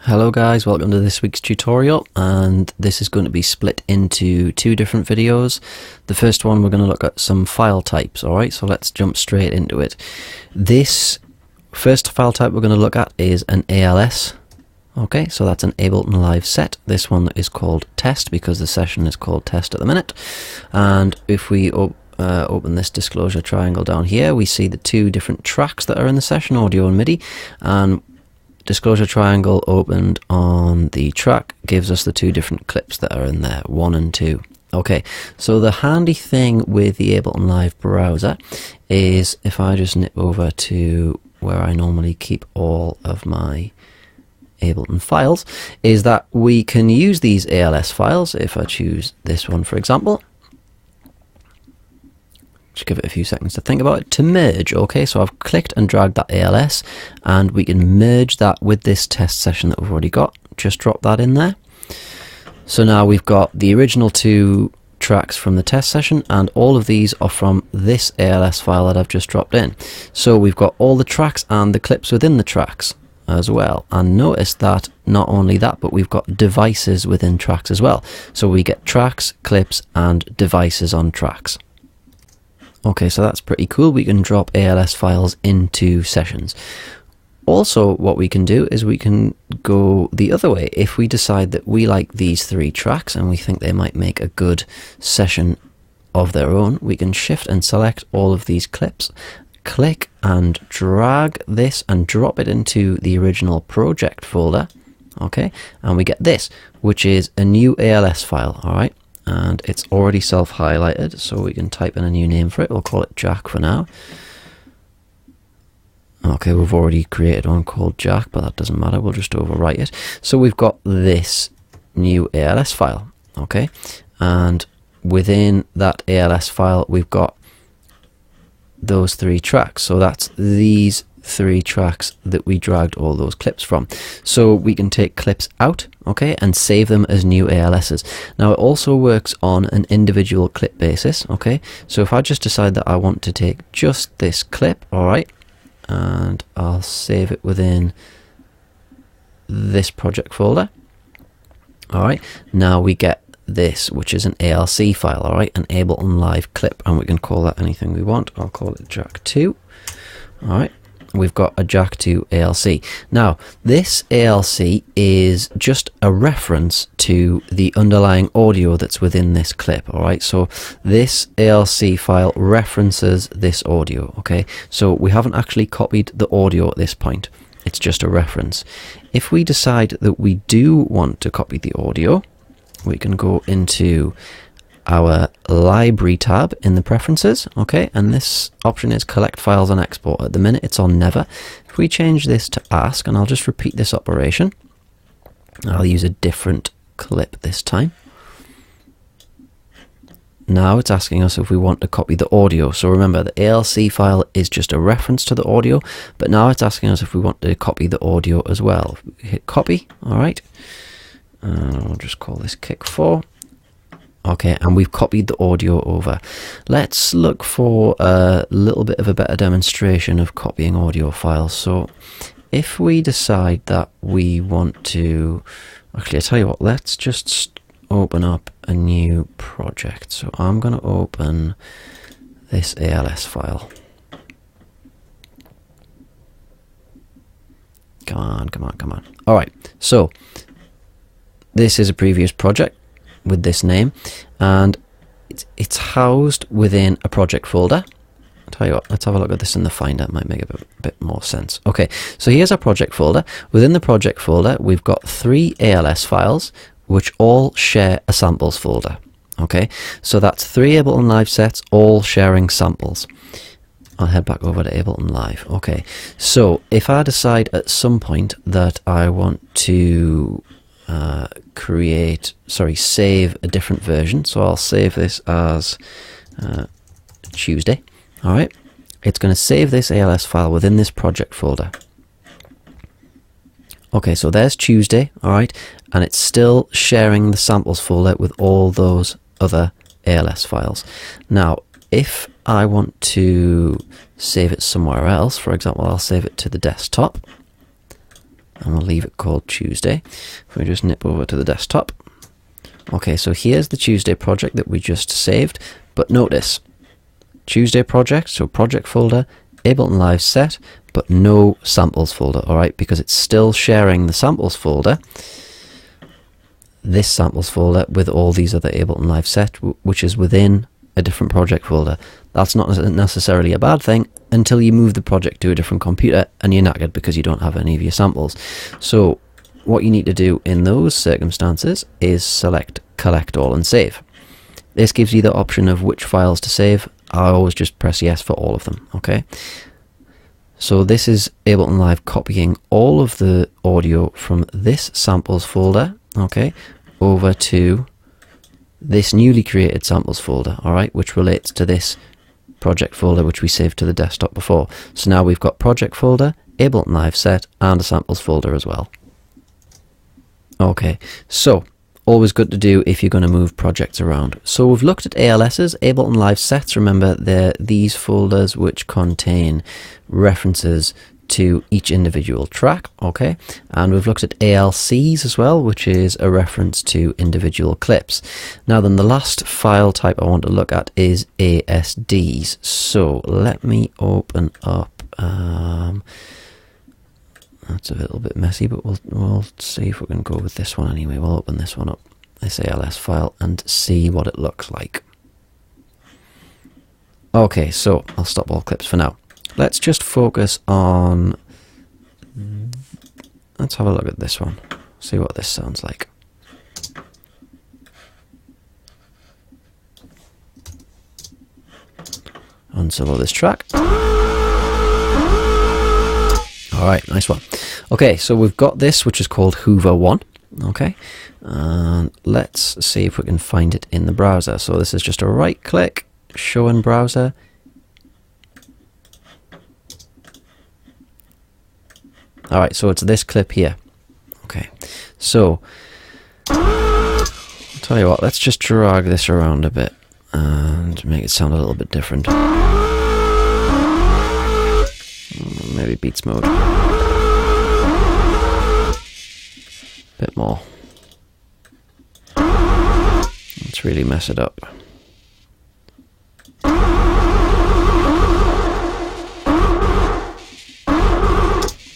Hello guys, welcome to this week's tutorial, and this is going to be split into two different videos. The first one we're going to look at some file types, alright, so let's jump straight into it. This first file type we're going to look at is an ALS. Okay, so that's an Ableton Live set. This one is called test because the session is called test at the minute. And if we open this disclosure triangle down here, we see the two different tracks that are in the session, audio and MIDI, and disclosure triangle opened on the track gives us the two different clips that are in there, 1 and 2. Okay, so the handy thing with the Ableton Live browser is if I just nip over to where I normally keep all of my Ableton files, is that we can use these ALS files. If I choose this one, for example, just give it a few seconds to think about it, to merge. Okay, so I've clicked and dragged that ALS and we can merge that with this test session that we've already got. Just drop that in there. So now we've got the original two tracks from the test session, and all of these are from this ALS file that I've just dropped in. So we've got all the tracks and the clips within the tracks as well. And notice that not only that, but we've got devices within tracks as well. So we get tracks, clips and devices on tracks. Okay, so that's pretty cool. We can drop ALS files into sessions. Also, what we can do is we can go the other way. If we decide that we like these three tracks and we think they might make a good session of their own, we can shift and select all of these clips, click and drag this and drop it into the original project folder. Okay, and we get this, which is a new ALS file. All right. And it's already self-highlighted, so we can type in a new name for it. We'll call it Jack for now. Okay, we've already created one called Jack, but that doesn't matter. We'll just overwrite it. So we've got this new ALS file, okay? And within that ALS file, we've got those three tracks. So that's these three tracks that we dragged all those clips from. So we can take clips out, okay, and save them as new ALSs. Now it also works on an individual clip basis, okay. So if I just decide that I want to take just this clip, all right, and I'll save it within this project folder. All right, now we get this, which is an ALC file, all right, an Ableton Live clip, and we can call that anything we want. I'll call it Jack 2. All right. We've got a Jack 2 ALC. Now, this ALC is just a reference to the underlying audio that's within this clip, all right? So this ALC file references this audio, okay? So we haven't actually copied the audio at this point. It's just a reference. If we decide that we do want to copy the audio, we can go into our library tab in the preferences, okay, and this option is collect files and export. At the minute it's on never. If we change this to ask, and I'll just repeat this operation, I'll use a different clip this time. Now it's asking us if we want to copy the audio. So remember, the ALC file is just a reference to the audio, but now it's asking us if we want to copy the audio as well. Hit copy, all right, and I'll just call this kick 4. Okay, and we've copied the audio over. Let's look for a little bit of a better demonstration of copying audio files. So if we decide that we want to, actually I tell you what, let's just open up a new project. So I'm going to open this ALS file. Come on, come on, come on. All right, so this is a previous project with this name, and it's housed within a project folder. I'll tell you what, let's have a look at this in the Finder. It might make a bit more sense. Okay, so here's our project folder. Within the project folder, we've got 3 ALS files, which all share a samples folder. Okay, so that's 3 Ableton Live sets, all sharing samples. I'll head back over to Ableton Live. Okay, so if I decide at some point that I want to save a different version, so I'll save this as Tuesday. All right, it's going to save this ALS file within this project folder. Okay, so there's Tuesday, all right, and it's still sharing the samples folder with all those other ALS files. Now, if I want to save it somewhere else, for example, I'll save it to the desktop. and we'll leave it called Tuesday. If we just nip over to the desktop. Okay, so here's the Tuesday project that we just saved, but notice, Tuesday project, so project folder, Ableton Live set, but no samples folder, alright, because it's still sharing the samples folder, this samples folder, with all these other Ableton Live set, which is within a different project folder. That's not necessarily a bad thing until you move the project to a different computer and you're knackered because you don't have any of your samples. So what you need to do in those circumstances is select collect all and save. This gives you the option of which files to save. I always just press yes for all of them, okay? So this is Ableton Live copying all of the audio from this samples folder, okay, over to this newly created samples folder, alright, which relates to this project folder which we saved to the desktop before. So now we've got project folder, Ableton Live set, and a samples folder as well. Okay, so always good to do if you're going to move projects around. So we've looked at ALSs, Ableton Live sets. Remember, they're these folders which contain references to each individual track, okay? And we've looked at ALCs as well, which is a reference to individual clips. Now then, the last file type I want to look at is ASDs. So let me open up, that's a little bit messy, but we'll see if we can go with this one anyway. We'll open this one up, this ALS file, and see what it looks like. Okay, so I'll stop all clips for now. Let's just focus on, let's have a look at this one, see what this sounds like. Unsolo this track. Alright, nice one. Okay, so we've got this, which is called Hoover 1. Okay, and let's see if we can find it in the browser. So this is just a right click, show in browser. Alright, so it's this clip here. Okay, so I'll tell you what, let's just drag this around a bit and make it sound a little bit different. Maybe beats mode. Bit more. Let's really mess it up.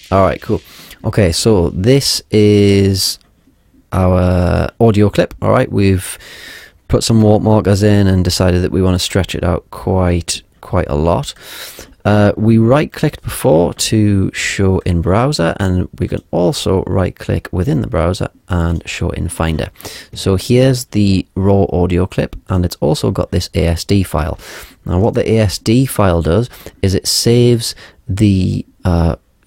Alright, cool. Okay, so this is our audio clip. Alright, we've put some warp markers in and decided that we want to stretch it out quite a lot. We right clicked before to show in browser, and we can also right click within the browser and show in Finder. So here's the raw audio clip, and it's also got this ASD file. Now what the ASD file does is it saves the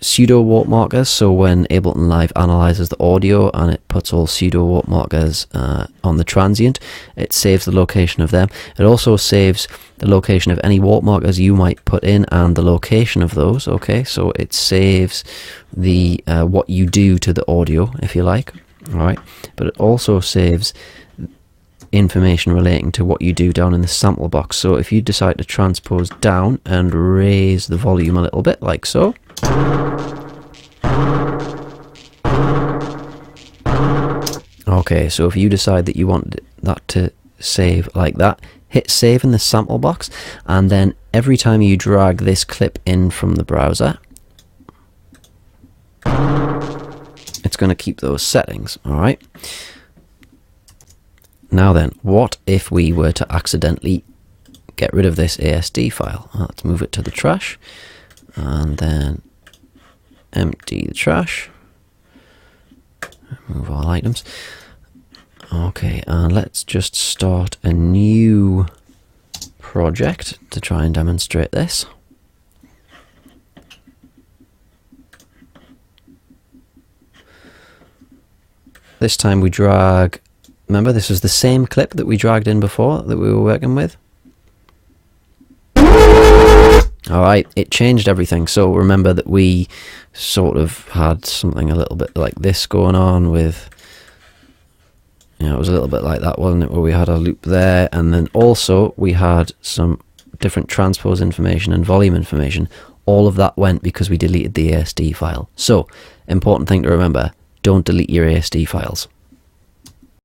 pseudo warp markers. So when Ableton Live analyzes the audio and it puts all pseudo warp markers on the transient, it saves the location of them. It also saves the location of any warp markers you might put in and the location of those. Okay, so it saves the what you do to the audio, if you like. All right, but it also saves information relating to what you do down in the sample box. So if you decide to transpose down and raise the volume a little bit, like so. Okay, so if you decide that you want that to save like that, hit save in the sample box, and then every time you drag this clip in from the browser, it's going to keep those settings. Alright. Now then, what if we were to accidentally get rid of this ASD file? Let's move it to the trash, and then empty the trash, remove all items. Okay, and let's just start a new project to try and demonstrate this. This time we drag, remember this was the same clip that we dragged in before that we were working with. Alright, it changed everything. So remember that we sort of had something a little bit like this going on with, you know, it was a little bit like that, wasn't it, where we had a loop there, and then also we had some different transpose information and volume information. All of that went because we deleted the ASD file. So important thing to remember, don't delete your ASD files.